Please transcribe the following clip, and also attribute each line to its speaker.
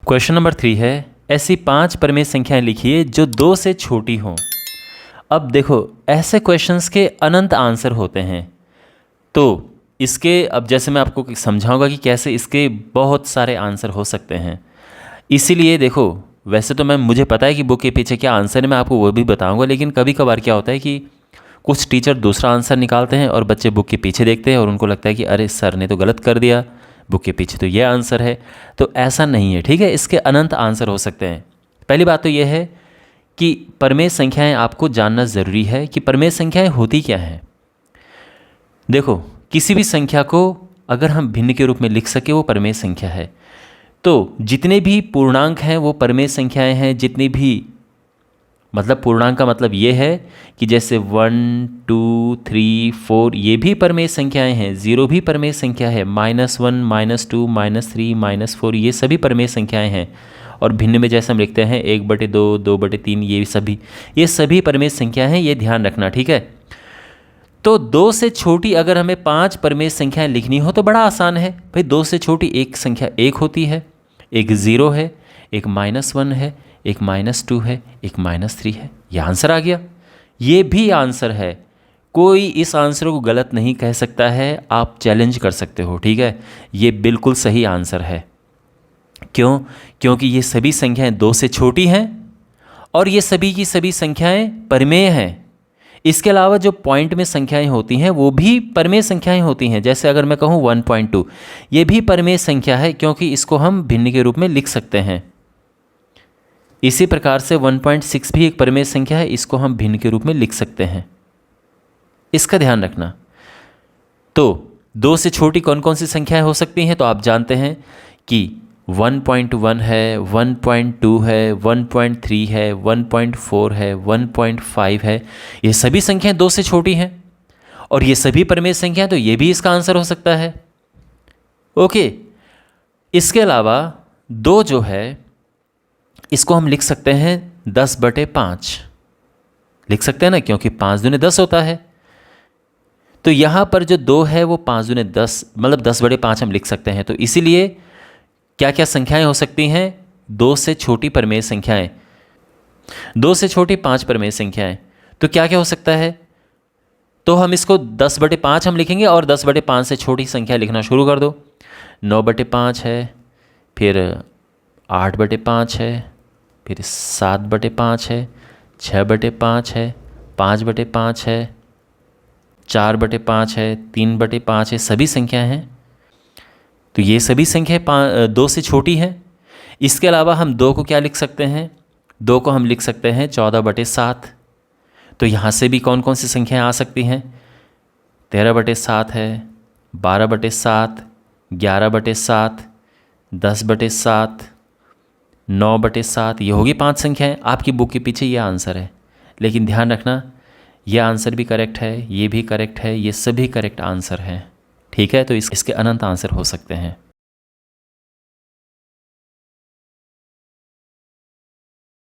Speaker 1: Question number 3 है, ऐसी 5 परिमेय संख्याएं लिखिए जो 2 से छोटी हों। अब देखो, ऐसे क्वेश्चंस के अनंत आंसर होते हैं। तो इसके अब जैसे मैं आपको समझाऊंगा कि कैसे इसके बहुत सारे आंसर हो सकते हैं। इसीलिए देखो, वैसे तो मुझे पता है कि बुक के पीछे क्या आंसर है, मैं आपको वो भी बताऊंगा, लेकिन कभी कभार क्या होता है कि कुछ टीचर दूसरा आंसर निकालते हैं और बच्चे बुक के पीछे देखते हैं और उनको लगता है कि अरे सर ने तो गलत कर दिया, बुक के पीछे तो ये आंसर है। तो ऐसा नहीं है, ठीक है। इसके अनंत आंसर हो सकते हैं। पहली बात तो ये है कि परिमेय संख्याएं आपको जानना ज़रूरी है कि परिमेय संख्याएं होती क्या हैं। देखो, किसी भी संख्या को अगर हम भिन्न के रूप में लिख सके वो परिमेय संख्या है। तो जितने भी पूर्णांक हैं वो परिमेय संख्याएं हैं। जितनी भी मतलब पूर्णांक का मतलब ये है कि जैसे 1, 2, 3, 4 ये भी परिमेय संख्याएं हैं। 0 भी परिमेय संख्या है। -1, -2, -3, -4 ये सभी परिमेय संख्याएं हैं। और भिन्न में जैसे हम लिखते हैं 1/2, 2/3 ये सभी परिमेय संख्याएं हैं। ये ध्यान रखना, ठीक है। तो 2 से छोटी अगर हमें 5 परिमेय संख्याएं लिखनी हो तो बड़ा आसान है भाई। 2 से छोटी एक संख्या 1 होती है, एक 0 है, एक -1 है, एक -2 है, एक -3 है। यह आंसर आ गया। ये भी आंसर है, कोई इस आंसर को गलत नहीं कह सकता है। आप चैलेंज कर सकते हो, ठीक है। ये बिल्कुल सही आंसर है। क्यों? क्योंकि ये सभी संख्याएं 2 से छोटी हैं और ये सभी की सभी संख्याएं परिमेय हैं। इसके अलावा जो पॉइंट में संख्याएं होती हैं वो भी परिमेय संख्याएं होती हैं। जैसे अगर मैं कहूँ 1.2 ये भी परिमेय संख्या है, क्योंकि इसको हम भिन्न के रूप में लिख सकते हैं। इसी प्रकार से 1.6 भी एक परिमेय संख्या है, इसको हम भिन्न के रूप में लिख सकते हैं। इसका ध्यान रखना। तो 2 से छोटी कौन कौन सी संख्याएं हो सकती हैं? तो आप जानते हैं कि 1.1 है, 1.2 है, 1.3 है, 1.4 है, 1.5 है। ये सभी संख्याएं 2 से छोटी हैं और ये सभी परिमेय संख्याएं, तो ये भी इसका आंसर हो सकता है। ओके, इसके अलावा 2 जो है इसको हम लिख सकते हैं 10/5 लिख सकते हैं ना, क्योंकि 5 दूने 10 होता है। तो यहाँ पर जो 2 है वो 5 दूने 10 मतलब 10/5 हम लिख सकते हैं। तो इसीलिए क्या क्या संख्याएं हो सकती हैं? 2 से छोटी परिमेय संख्याएं, 2 से छोटी 5 परिमेय संख्याएं। तो क्या क्या हो सकता है? तो हम इसको 10/5 हम लिखेंगे और 10/5 से छोटी संख्या लिखना शुरू कर दो। 9/5 है, फिर 8/5 है, फिर 7/5 है, 6/5 है, 5/5 है, 4/5 है, 3/5 है। सभी संख्या हैं। तो ये सभी संख्याएं 2 से छोटी हैं। इसके अलावा हम 2 को क्या लिख सकते हैं? 2 को हम लिख सकते हैं 14/7। तो यहाँ से भी कौन कौन सी संख्याएं आ सकती हैं? 13/7 है, 12/7, 11/7, 10/7, 9/7। ये होगी 5 संख्याएं। आपकी बुक के पीछे ये आंसर है। लेकिन ध्यान रखना, ये आंसर भी करेक्ट है, ये भी करेक्ट है, ये सभी करेक्ट आंसर हैं, ठीक है। तो इसके अनंत आंसर हो सकते हैं।